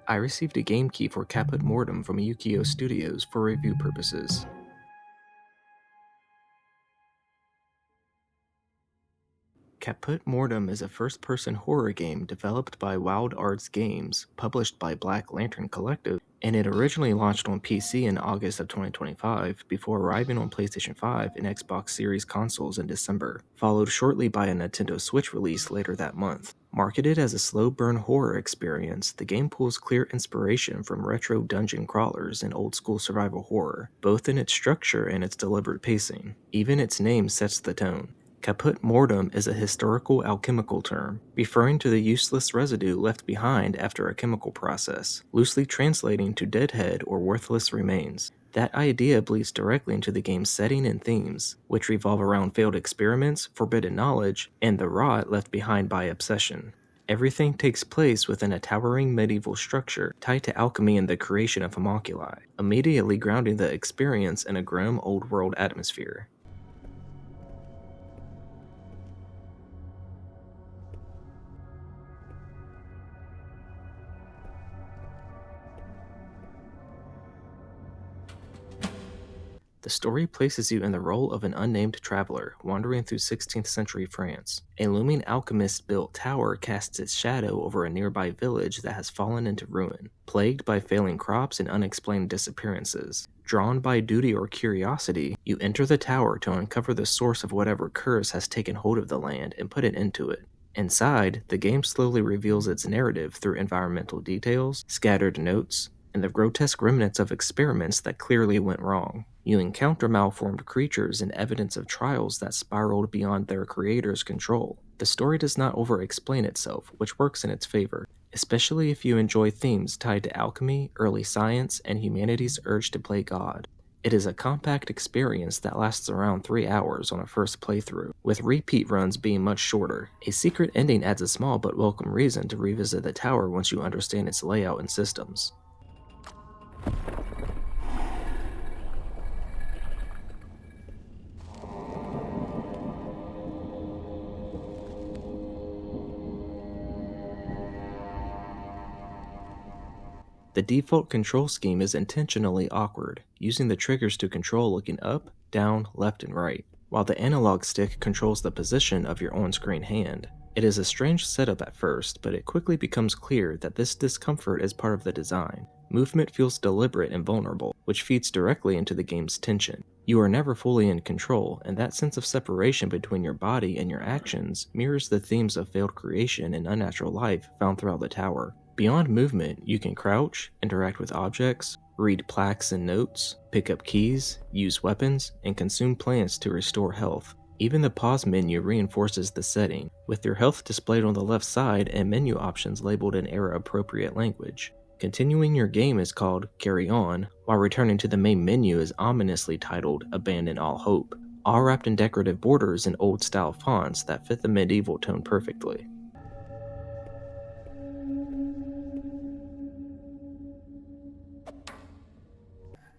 I received a game key for Caput Mortum from Ukiyo Studios for review purposes. Caput Mortum is a first-person horror game developed by Wild Arts Games, published by Black Lantern Collective, and it originally launched on PC in August of 2025 before arriving on PlayStation 5 and Xbox Series consoles in December, followed shortly by a Nintendo Switch release later that month. Marketed as a slow-burn horror experience, the game pulls clear inspiration from retro dungeon crawlers and old-school survival horror, both in its structure and its deliberate pacing. Even its name sets the tone. Caput mortum is a historical alchemical term, referring to the useless residue left behind after a chemical process, loosely translating to deadhead or worthless remains. That idea bleeds directly into the game's setting and themes, which revolve around failed experiments, forbidden knowledge, and the rot left behind by obsession. Everything takes place within a towering medieval structure tied to alchemy and the creation of homunculi, immediately grounding the experience in a grim old-world atmosphere. The story places you in the role of an unnamed traveler wandering through 16th century France. A looming alchemist-built tower casts its shadow over a nearby village that has fallen into ruin, plagued by failing crops and unexplained disappearances. Drawn by duty or curiosity, you enter the tower to uncover the source of whatever curse has taken hold of the land and put it into it. Inside, the game slowly reveals its narrative through environmental details, scattered notes, and the grotesque remnants of experiments that clearly went wrong. You encounter malformed creatures and evidence of trials that spiraled beyond their creator's control. The story does not over-explain itself, which works in its favor, especially if you enjoy themes tied to alchemy, early science, and humanity's urge to play God. It is a compact experience that lasts around 3 hours on a first playthrough, with repeat runs being much shorter. A secret ending adds a small but welcome reason to revisit the tower once you understand its layout and systems. The default control scheme is intentionally awkward, using the triggers to control looking up, down, left, and right, while the analog stick controls the position of your on-screen hand. It is a strange setup at first, but it quickly becomes clear that this discomfort is part of the design. Movement feels deliberate and vulnerable, which feeds directly into the game's tension. You are never fully in control, and that sense of separation between your body and your actions mirrors the themes of failed creation and unnatural life found throughout the tower. Beyond movement, you can crouch, interact with objects, read plaques and notes, pick up keys, use weapons, and consume plants to restore health. Even the pause menu reinforces the setting, with your health displayed on the left side and menu options labeled in era-appropriate language. Continuing your game is called Carry On, while returning to the main menu is ominously titled Abandon All Hope, all wrapped in decorative borders and old-style fonts that fit the medieval tone perfectly.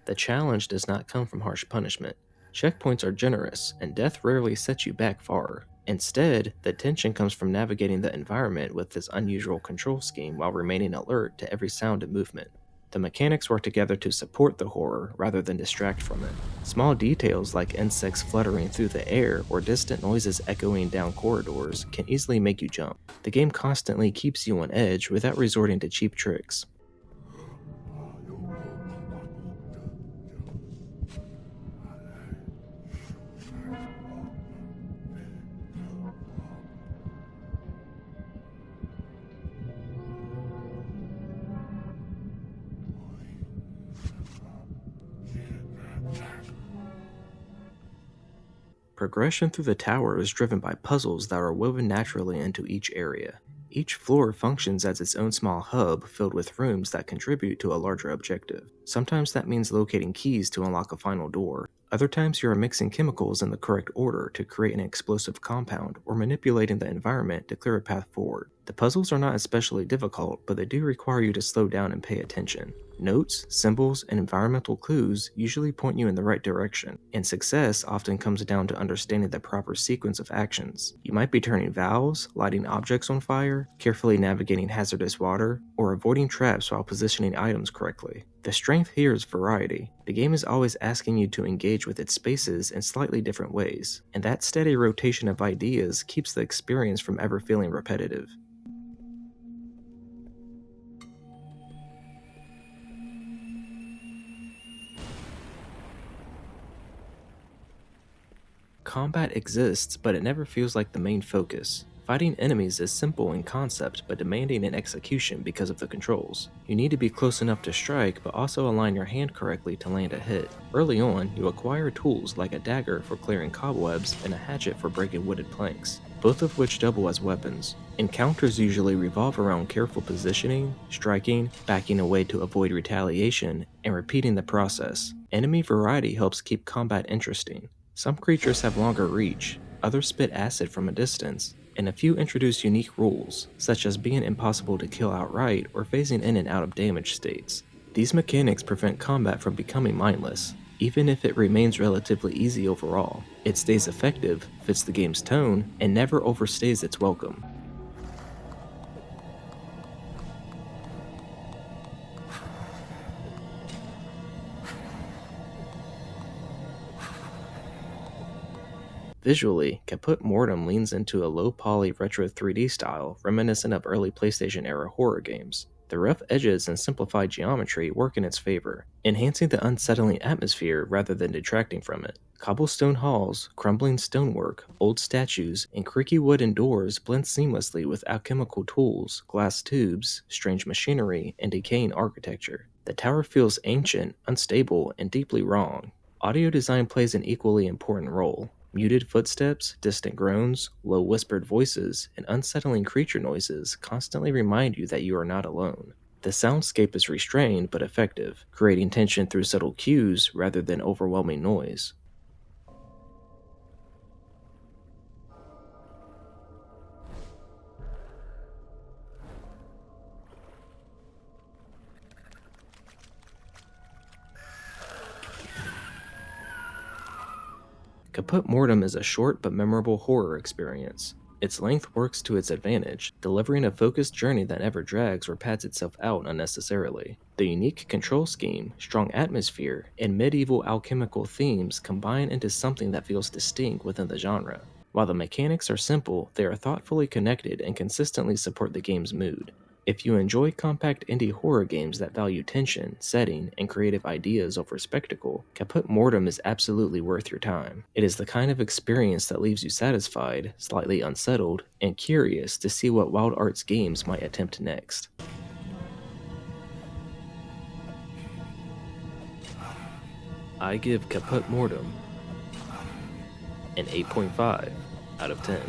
The challenge does not come from harsh punishment. Checkpoints are generous, and death rarely sets you back far. Instead, the tension comes from navigating the environment with this unusual control scheme while remaining alert to every sound and movement. The mechanics work together to support the horror rather than distract from it. Small details like insects fluttering through the air or distant noises echoing down corridors can easily make you jump. The game constantly keeps you on edge without resorting to cheap tricks. Progression through the tower is driven by puzzles that are woven naturally into each area. Each floor functions as its own small hub filled with rooms that contribute to a larger objective. Sometimes that means locating keys to unlock a final door. Other times you are mixing chemicals in the correct order to create an explosive compound or manipulating the environment to clear a path forward. The puzzles are not especially difficult, but they do require you to slow down and pay attention. Notes, symbols, and environmental clues usually point you in the right direction, and success often comes down to understanding the proper sequence of actions. You might be turning valves, lighting objects on fire, carefully navigating hazardous water, or avoiding traps while positioning items correctly. The strength here is variety. The game is always asking you to engage with its spaces in slightly different ways, and that steady rotation of ideas keeps the experience from ever feeling repetitive. Combat exists, but it never feels like the main focus. Fighting enemies is simple in concept, but demanding in execution because of the controls. You need to be close enough to strike, but also align your hand correctly to land a hit. Early on, you acquire tools like a dagger for clearing cobwebs and a hatchet for breaking wooded planks, both of which double as weapons. Encounters usually revolve around careful positioning, striking, backing away to avoid retaliation, and repeating the process. Enemy variety helps keep combat interesting. Some creatures have longer reach, others spit acid from a distance, and a few introduce unique rules, such as being impossible to kill outright or phasing in and out of damage states. These mechanics prevent combat from becoming mindless. Even if it remains relatively easy overall, it stays effective, fits the game's tone, and never overstays its welcome. Visually, Caput Mortum leans into a low-poly retro 3D style reminiscent of early PlayStation-era horror games. The rough edges and simplified geometry work in its favor, enhancing the unsettling atmosphere rather than detracting from it. Cobblestone halls, crumbling stonework, old statues, and creaky wooden doors blend seamlessly with alchemical tools, glass tubes, strange machinery, and decaying architecture. The tower feels ancient, unstable, and deeply wrong. Audio design plays an equally important role. Muted footsteps, distant groans, low whispered voices, and unsettling creature noises constantly remind you that you are not alone. The soundscape is restrained but effective, creating tension through subtle cues rather than overwhelming noise. Caput Mortum is a short but memorable horror experience. Its length works to its advantage, delivering a focused journey that never drags or pads itself out unnecessarily. The unique control scheme, strong atmosphere, and medieval alchemical themes combine into something that feels distinct within the genre. While the mechanics are simple, they are thoughtfully connected and consistently support the game's mood. If you enjoy compact indie horror games that value tension, setting, and creative ideas over spectacle, Caput Mortum is absolutely worth your time. It is the kind of experience that leaves you satisfied, slightly unsettled, and curious to see what Wild Arts games might attempt next. I give Caput Mortum an 8.5 out of 10.